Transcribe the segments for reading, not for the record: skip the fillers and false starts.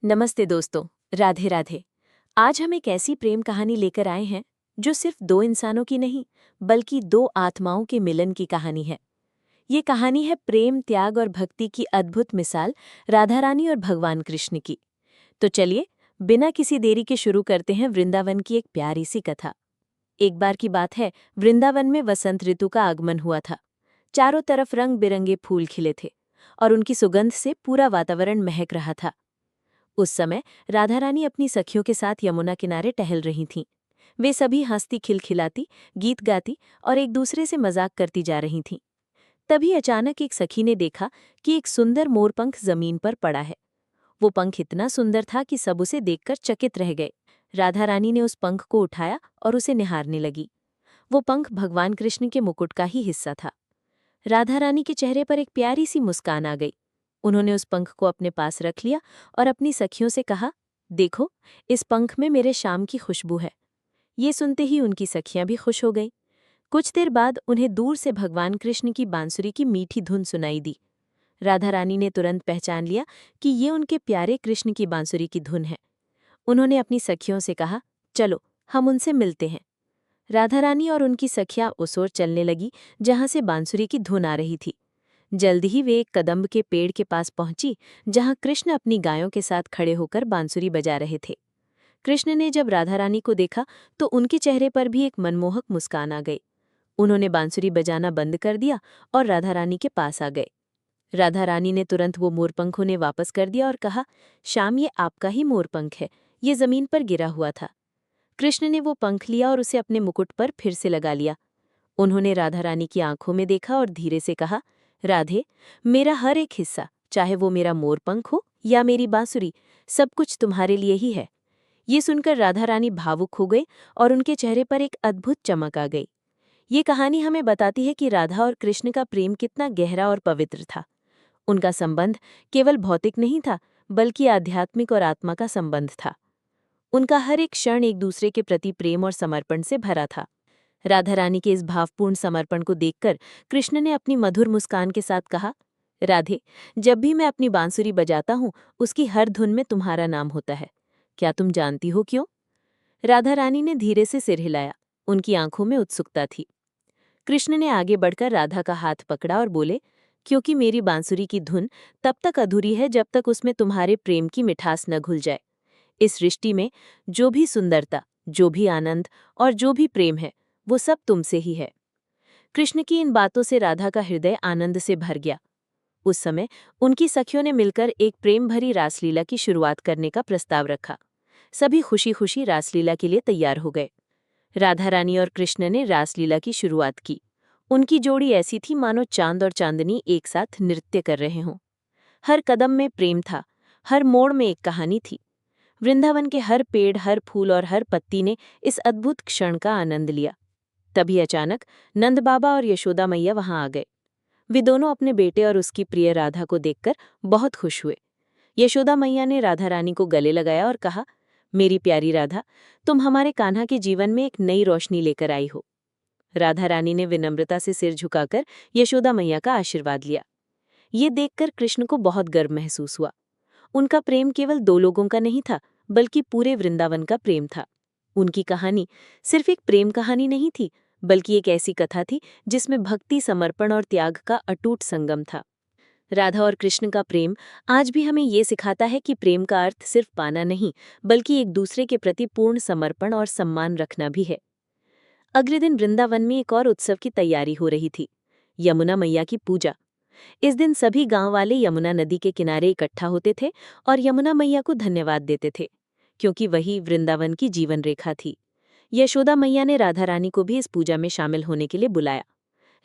नमस्ते दोस्तों, राधे राधे। आज हम एक ऐसी प्रेम कहानी लेकर आए हैं जो सिर्फ दो इंसानों की नहीं बल्कि दो आत्माओं के मिलन की कहानी है। ये कहानी है प्रेम, त्याग और भक्ति की अद्भुत मिसाल राधा रानी और भगवान कृष्ण की। तो चलिए बिना किसी देरी के शुरू करते हैं वृंदावन की एक प्यारी सी कथा। एक बार की बात है, वृंदावन में वसंत ऋतु का आगमन हुआ था। चारों तरफ रंग बिरंगे फूल खिले थे और उनकी सुगंध से पूरा वातावरण महक रहा था। उस समय राधा रानी अपनी सखियों के साथ यमुना किनारे टहल रही थीं। वे सभी हंसती खिलखिलाती, गीत गाती और एक दूसरे से मजाक करती जा रही थीं। तभी अचानक एक सखी ने देखा कि एक सुंदर मोरपंख जमीन पर पड़ा है। वो पंख इतना सुंदर था कि सब उसे देखकर चकित रह गए। राधा रानी ने उस पंख को उठाया और उसे निहारने लगी। वो पंख भगवान कृष्ण के मुकुट का ही हिस्सा था। राधा रानी के चेहरे पर एक प्यारी सी मुस्कान आ गई। उन्होंने उस पंख को अपने पास रख लिया और अपनी सखियों से कहा, देखो, इस पंख में मेरे शाम की खुशबू है। ये सुनते ही उनकी सखियां भी खुश हो गईं। कुछ देर बाद उन्हें दूर से भगवान कृष्ण की बांसुरी की मीठी धुन सुनाई दी। राधा रानी ने तुरंत पहचान लिया कि ये उनके प्यारे कृष्ण की बांसुरी की धुन है। उन्होंने अपनी सखियों से कहा, चलो हम उनसे मिलते हैं। राधा रानी और उनकी सखियां उस ओर चलने लगी जहां से बांसुरी की धुन आ रही थी। जल्द ही वे एक कदम्ब के पेड़ के पास पहुंची जहां कृष्ण अपनी गायों के साथ खड़े होकर बांसुरी बजा रहे थे। कृष्ण ने जब राधा रानी को देखा तो उनके चेहरे पर भी एक मनमोहक मुस्कान आ गई। उन्होंने बांसुरी बजाना बंद कर दिया और राधा रानी के पास आ गए। राधा रानी ने तुरंत वो मोरपंख उन्हें वापस कर दिया और कहा, श्याम, ये आपका ही मोरपंख है, ये जमीन पर गिरा हुआ था। कृष्ण ने वो पंख लिया और उसे अपने मुकुट पर फिर से लगा लिया। उन्होंने राधा रानी की आंखों में देखा और धीरे से कहा, राधे, मेरा हर एक हिस्सा, चाहे वो मेरा मोरपंख हो या मेरी बांसुरी, सब कुछ तुम्हारे लिए ही है। ये सुनकर राधा रानी भावुक हो गई और उनके चेहरे पर एक अद्भुत चमक आ गई। ये कहानी हमें बताती है कि राधा और कृष्ण का प्रेम कितना गहरा और पवित्र था। उनका संबंध केवल भौतिक नहीं था, बल्कि आध्यात्मिक और आत्मा का संबंध था। उनका हर एक क्षण एक दूसरे के प्रति प्रेम और समर्पण से भरा था। राधा रानी के इस भावपूर्ण समर्पण को देखकर कृष्ण ने अपनी मधुर मुस्कान के साथ कहा, राधे, जब भी मैं अपनी बांसुरी बजाता हूँ उसकी हर धुन में तुम्हारा नाम होता है। क्या तुम जानती हो क्यों? राधा रानी ने धीरे से सिर हिलाया। उनकी आंखों में उत्सुकता थी। कृष्ण ने आगे बढ़कर राधा का हाथ पकड़ा और बोले, क्योंकि मेरी बांसुरी की धुन तब तक अधूरी है जब तक उसमें तुम्हारे प्रेम की मिठास न घुल जाए। इस सृष्टि में जो भी सुंदरता, जो भी आनंद और जो भी प्रेम है, वो सब तुमसे ही है। कृष्ण की इन बातों से राधा का हृदय आनंद से भर गया। उस समय उनकी सखियों ने मिलकर एक प्रेम भरी रासलीला की शुरुआत करने का प्रस्ताव रखा। सभी खुशी खुशी रासलीला के लिए तैयार हो गए। राधा रानी और कृष्ण ने रासलीला की शुरुआत की। उनकी जोड़ी ऐसी थी मानो चांद और चांदनी एक साथ नृत्य कर रहे हों। हर कदम में प्रेम था, हर मोड़ में एक कहानी थी। वृंदावन के हर पेड़, हर फूल और हर पत्ती ने इस अद्भुत क्षण का आनंद लिया। तभी अचानक नंद बाबा और यशोदा मैया वहां आ गए। वे दोनों अपने बेटे और उसकी प्रिय राधा को देखकर बहुत खुश हुए। यशोदा मैया ने राधा रानी को गले लगाया और कहा, मेरी प्यारी राधा, तुम हमारे कान्हा के जीवन में एक नई रोशनी लेकर आई हो। राधा रानी ने विनम्रता से सिर झुकाकर यशोदा मैया का आशीर्वाद लिया। ये देखकर कृष्ण को बहुत गर्व महसूस हुआ। उनका प्रेम केवल दो लोगों का नहीं था, बल्कि पूरे वृंदावन का प्रेम था। उनकी कहानी सिर्फ एक प्रेम कहानी नहीं थी, बल्कि एक ऐसी कथा थी जिसमें भक्ति, समर्पण और त्याग का अटूट संगम था। राधा और कृष्ण का प्रेम आज भी हमें ये सिखाता है कि प्रेम का अर्थ सिर्फ पाना नहीं, बल्कि एक दूसरे के प्रति पूर्ण समर्पण और सम्मान रखना भी है। अगले दिन वृंदावन में एक और उत्सव की तैयारी हो रही थी, यमुना मैया की पूजा। इस दिन सभी गांव वाले यमुना नदी के किनारे इकट्ठा होते थे और यमुना मैया को धन्यवाद देते थे, क्योंकि वही वृंदावन की जीवन रेखा थी। यशोदा मैया ने राधा रानी को भी इस पूजा में शामिल होने के लिए बुलाया।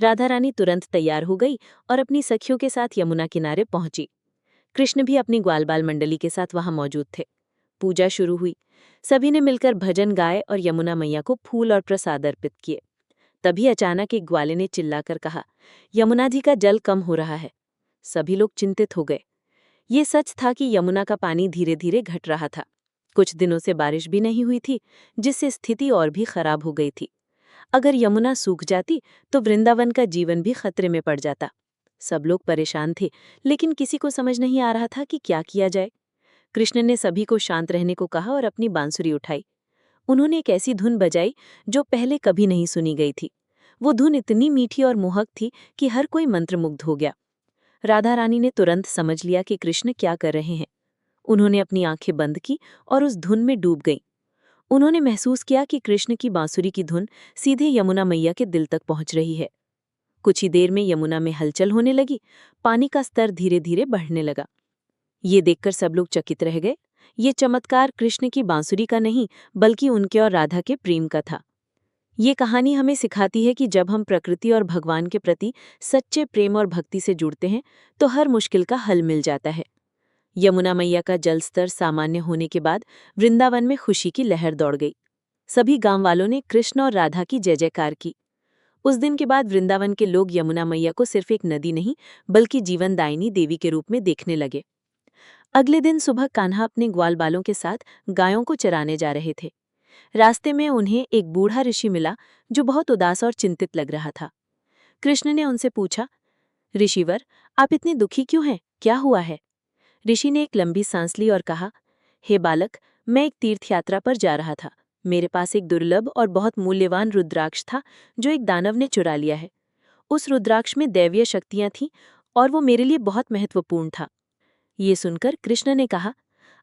राधा रानी तुरंत तैयार हो गई और अपनी सखियों के साथ यमुना किनारे पहुंची। कृष्ण भी अपनी ग्वालबाल मंडली के साथ वहां मौजूद थे। पूजा शुरू हुई। सभी ने मिलकर भजन गाए और यमुना मैया को फूल और प्रसाद अर्पित किए। तभी अचानक एक ग्वाले ने चिल्लाकर कहा, यमुना जी का जल कम हो रहा है। सभी लोग चिंतित हो गए। ये सच था कि यमुना का पानी धीरे धीरे घट रहा था। कुछ दिनों से बारिश भी नहीं हुई थी, जिससे स्थिति और भी खराब हो गई थी। अगर यमुना सूख जाती तो वृंदावन का जीवन भी खतरे में पड़ जाता। सब लोग परेशान थे, लेकिन किसी को समझ नहीं आ रहा था कि क्या किया जाए। कृष्ण ने सभी को शांत रहने को कहा और अपनी बांसुरी उठाई। उन्होंने एक ऐसी धुन बजाई जो पहले कभी नहीं सुनी गई थी। वो धुन इतनी मीठी और मोहक थी कि हर कोई मंत्रमुग्ध हो गया। राधा रानी ने तुरंत समझ लिया कि कृष्ण क्या कर रहे हैं। उन्होंने अपनी आंखें बंद की और उस धुन में डूब गईं। उन्होंने महसूस किया कि कृष्ण की बांसुरी की धुन सीधे यमुना मैया के दिल तक पहुंच रही है। कुछ ही देर में यमुना में हलचल होने लगी, पानी का स्तर धीरे धीरे बढ़ने लगा। ये देखकर सब लोग चकित रह गए। ये चमत्कार कृष्ण की बांसुरी का नहीं, बल्कि उनके और राधा के प्रेम का था। ये कहानी हमें सिखाती है कि जब हम प्रकृति और भगवान के प्रति सच्चे प्रेम और भक्ति से जुड़ते हैं, तो हर मुश्किल का हल मिल जाता है। यमुना मैया का जल स्तर सामान्य होने के बाद वृंदावन में खुशी की लहर दौड़ गई। सभी गांव वालों ने कृष्ण और राधा की जय जयकार की। उस दिन के बाद वृंदावन के लोग यमुना मैया को सिर्फ एक नदी नहीं, बल्कि जीवनदायिनी देवी के रूप में देखने लगे। अगले दिन सुबह कान्हा अपने ग्वाल बालों के साथ गायों को चराने जा रहे थे। रास्ते में उन्हें एक बूढ़ा ऋषि मिला जो बहुत उदास और चिंतित लग रहा था। कृष्ण ने उनसे पूछा, ऋषिवर, आप इतने दुखी क्यों हैं? क्या हुआ है? ऋषि ने एक लंबी सांस ली और कहा, हे बालक, मैं एक तीर्थ यात्रा पर जा रहा था। मेरे पास एक दुर्लभ और बहुत मूल्यवान रुद्राक्ष था जो एक दानव ने चुरा लिया है। उस रुद्राक्ष में दैवीय शक्तियां थीं और वो मेरे लिए बहुत महत्वपूर्ण था। ये सुनकर कृष्ण ने कहा,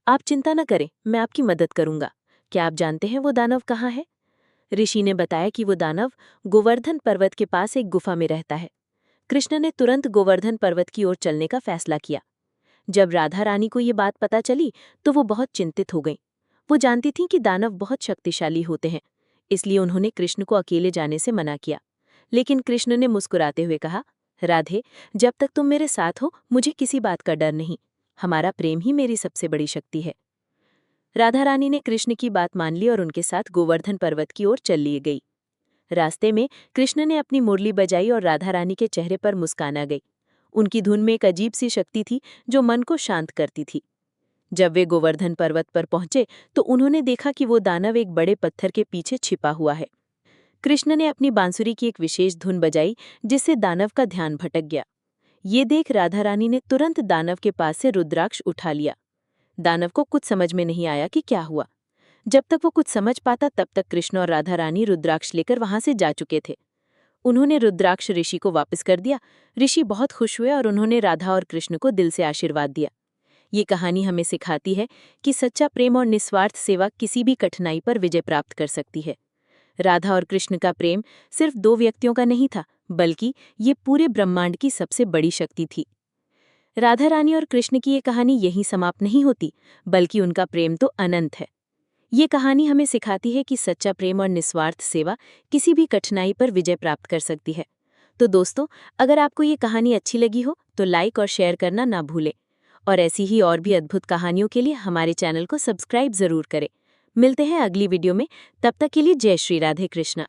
आप चिंता न करें, मैं आपकी मदद करूंगा। क्या आप जानते हैं वो दानव कहाँ है? ऋषि ने बताया कि वो दानव गोवर्धन पर्वत के पास एक गुफा में रहता है। कृष्ण ने तुरंत गोवर्धन पर्वत की ओर चलने का फैसला किया। जब राधा रानी को ये बात पता चली तो वो बहुत चिंतित हो गईं। वो जानती थीं कि दानव बहुत शक्तिशाली होते हैं, इसलिए उन्होंने कृष्ण को अकेले जाने से मना किया। लेकिन कृष्ण ने मुस्कुराते हुए कहा, राधे, जब तक तुम मेरे साथ हो मुझे किसी बात का डर नहीं। हमारा प्रेम ही मेरी सबसे बड़ी शक्ति है। राधा रानी ने कृष्ण की बात मान ली और उनके साथ गोवर्धन पर्वत की ओर चल ली गई। रास्ते में कृष्ण ने अपनी मुरली बजाई और राधा रानी के चेहरे पर मुस्कान आ गई। उनकी धुन में एक अजीब सी शक्ति थी जो मन को शांत करती थी। जब वे गोवर्धन पर्वत पर पहुंचे तो उन्होंने देखा कि वो दानव एक बड़े पत्थर के पीछे छिपा हुआ है। कृष्ण ने अपनी बांसुरी की एक विशेष धुन बजाई जिससे दानव का ध्यान भटक गया। ये देख राधा रानी ने तुरंत दानव के पास से रुद्राक्ष उठा लिया। दानव को कुछ समझ में नहीं आया कि क्या हुआ। जब तक वो कुछ समझ पाता तब तक कृष्ण और राधा रानी रुद्राक्ष लेकर वहां से जा चुके थे। उन्होंने रुद्राक्ष ऋषि को वापस कर दिया। ऋषि बहुत खुश हुए और उन्होंने राधा और कृष्ण को दिल से आशीर्वाद दिया। ये कहानी हमें सिखाती है कि सच्चा प्रेम और निस्वार्थ सेवा किसी भी कठिनाई पर विजय प्राप्त कर सकती है। राधा और कृष्ण का प्रेम सिर्फ दो व्यक्तियों का नहीं था, बल्कि ये पूरे ब्रह्मांड की सबसे बड़ी शक्ति थी। राधा रानी और कृष्ण की ये कहानी यहीं समाप्त नहीं होती, बल्कि उनका प्रेम तो अनंत है। ये कहानी हमें सिखाती है कि सच्चा प्रेम और निस्वार्थ सेवा किसी भी कठिनाई पर विजय प्राप्त कर सकती है। तो दोस्तों, अगर आपको ये कहानी अच्छी लगी हो तो लाइक और शेयर करना ना भूलें। और ऐसी ही और भी अद्भुत कहानियों के लिए हमारे चैनल को सब्सक्राइब जरूर करें। मिलते हैं अगली वीडियो में, तब तक के लिए जय श्री राधे कृष्णा।